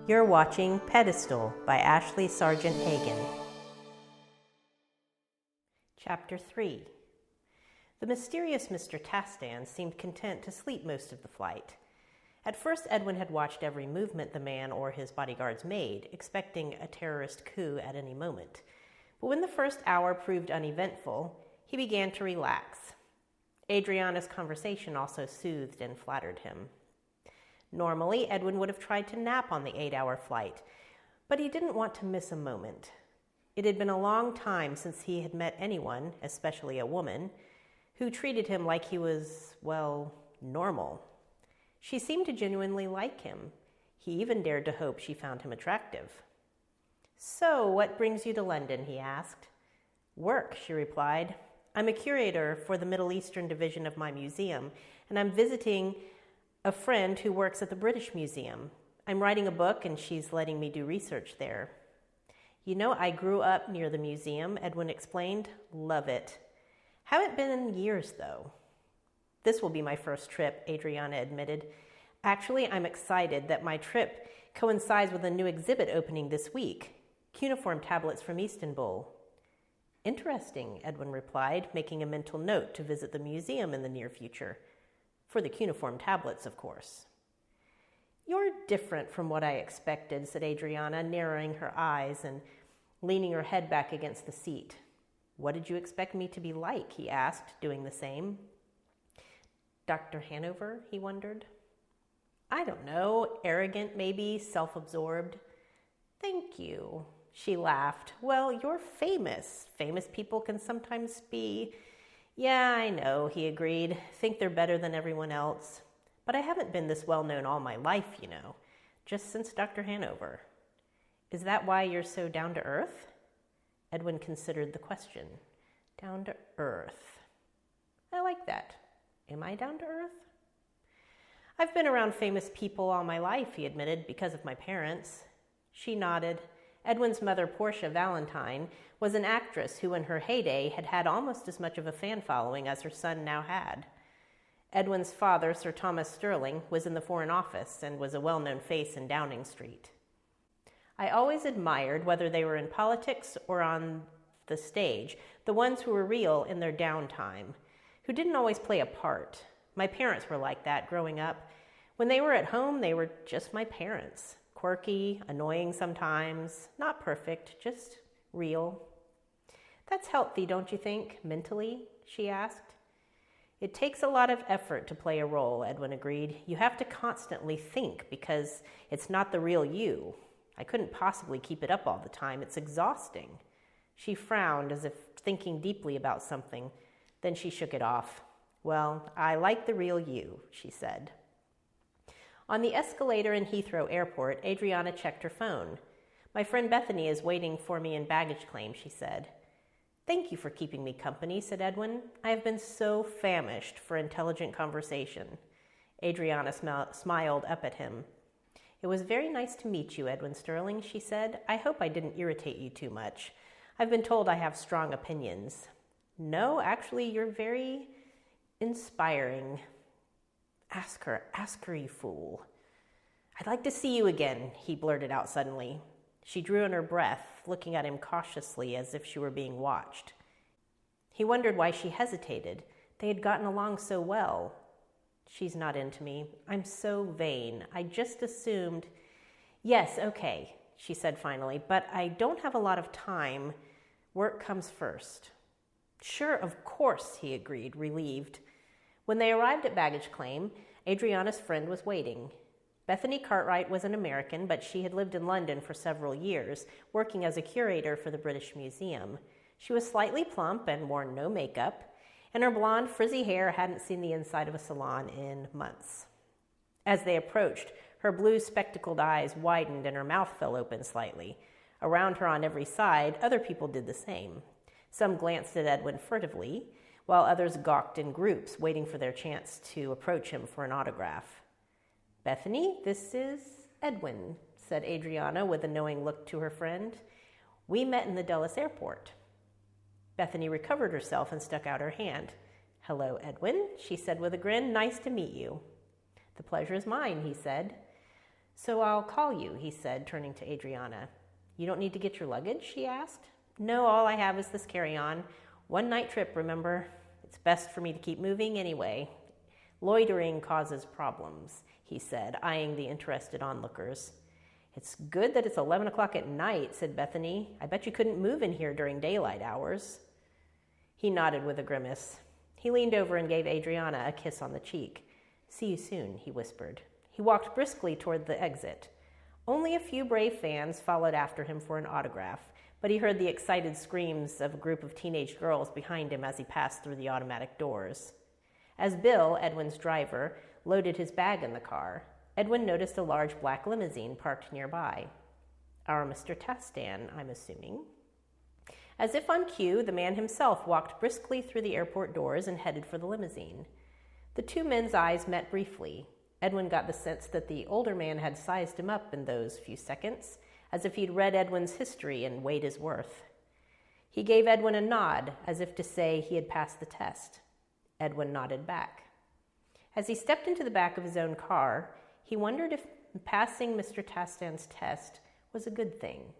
You're watching Pedestal by Ashley Sargeant Hagan. Chapter 3. The mysterious Mr. Tastan seemed content to sleep most of the flight. At first, Edwin had watched every movement the man or his bodyguards made, expecting a terrorist coup at any moment. But when the first hour proved uneventful, he began to relax. Adriana's conversation also soothed and flattered him. Normally, Edwin would have tried to nap on the 8-hour flight, but he didn't want to miss a moment. It had been a long time since he had met anyone, especially a woman, who treated him like he was, well, normal. She seemed to genuinely like him. He even dared to hope she found him attractive. "So, what brings you to London?" he asked. "Work," she replied. "I'm a curator for the Middle Eastern division of my museum, and I'm visiting a friend who works at the British Museum. I'm writing a book, and she's letting me do research there." "You know, I grew up near the museum," Edwin explained. "Love it. Haven't been in years, though." "This will be my first trip," Adriana admitted. "Actually, I'm excited that my trip coincides with a new exhibit opening this week, cuneiform tablets from Istanbul." "Interesting," Edwin replied, making a mental note to visit the museum in the near future. For the cuneiform tablets, of course. "You're different from what I expected," said Adriana, narrowing her eyes and leaning her head back against the seat. "What did you expect me to be like?" he asked, doing the same. "Dr. Hanover?" he wondered. "I don't know. Arrogant, maybe. Self-absorbed." "Thank you." She laughed. "Well, you're famous. Famous people can sometimes be..." "Yeah, I know," he agreed. "Think they're better than everyone else. But I haven't been this well-known all my life, you know. Just since Dr. Hanover." "Is that why you're so down to earth?" Edwin considered the question. Down to earth. I like that. Am I down to earth? "I've been around famous people all my life," he admitted, "because of my parents." She nodded. Edwin's mother, Portia Valentine, was an actress who in her heyday had had almost as much of a fan following as her son now had. Edwin's father, Sir Thomas Sterling, was in the Foreign Office and was a well-known face in Downing Street. "I always admired, whether they were in politics or on the stage, the ones who were real in their downtime, who didn't always play a part. My parents were like that growing up. When they were at home, they were just my parents. Quirky, annoying sometimes, not perfect, just real." "That's healthy, don't you think, mentally?" she asked. "It takes a lot of effort to play a role," Edwin agreed. "You have to constantly think because it's not the real you. I couldn't possibly keep it up all the time. It's exhausting." She frowned as if thinking deeply about something. Then she shook it off. "Well, I like the real you," she said. On the escalator in Heathrow Airport, Adriana checked her phone. "My friend Bethany is waiting for me in baggage claim," she said. "Thank you for keeping me company," said Edwin. "I have been so famished for intelligent conversation." Adriana smiled up at him. "It was very nice to meet you, Edwin Sterling," she said. "I hope I didn't irritate you too much. I've been told I have strong opinions." "No, actually, you're very inspiring." Ask her, you fool." "I'd like to see you again," he blurted out suddenly. She drew in her breath, looking at him cautiously as if she were being watched. He wondered why she hesitated. They had gotten along so well. "She's not into me. I'm so vain. I just assumed..." "Yes, okay," she said finally, "but I don't have a lot of time. Work comes first." "Sure, of course," he agreed, relieved. When they arrived at baggage claim, Adriana's friend was waiting. Bethany Cartwright was an American, but she had lived in London for several years, working as a curator for the British Museum. She was slightly plump and wore no makeup, and her blonde, frizzy hair hadn't seen the inside of a salon in months. As they approached, her blue spectacled eyes widened and her mouth fell open slightly. Around her on every side, other people did the same. Some glanced at Edwin furtively, while others gawked in groups, waiting for their chance to approach him for an autograph. "Bethany, this is Edwin," said Adriana with a knowing look to her friend. "We met in the Dulles airport." Bethany recovered herself and stuck out her hand. "Hello, Edwin," she said with a grin. "Nice to meet you." "The pleasure is mine," he said. "So I'll call you," he said, turning to Adriana. "You don't need to get your luggage?" she asked. "No, all I have is this carry-on. One-night trip, remember? It's best for me to keep moving anyway. Loitering causes problems," he said, eyeing the interested onlookers. "It's good that it's 11 o'clock at night," said Bethany. "I bet you couldn't move in here during daylight hours." He nodded with a grimace. He leaned over and gave Adriana a kiss on the cheek. "See you soon," he whispered. He walked briskly toward the exit. Only a few brave fans followed after him for an autograph, but he heard the excited screams of a group of teenage girls behind him as he passed through the automatic doors. As Bill, Edwin's driver, loaded his bag in the car, Edwin noticed a large black limousine parked nearby. Our Mr. Tastan, I'm assuming. As if on cue, the man himself walked briskly through the airport doors and headed for the limousine. The two men's eyes met briefly. Edwin got the sense that the older man had sized him up in those few seconds, as if he'd read Edwin's history and weighed his worth. He gave Edwin a nod, as if to say he had passed the test. Edwin nodded back. As he stepped into the back of his own car, he wondered if passing Mr. Tastan's test was a good thing.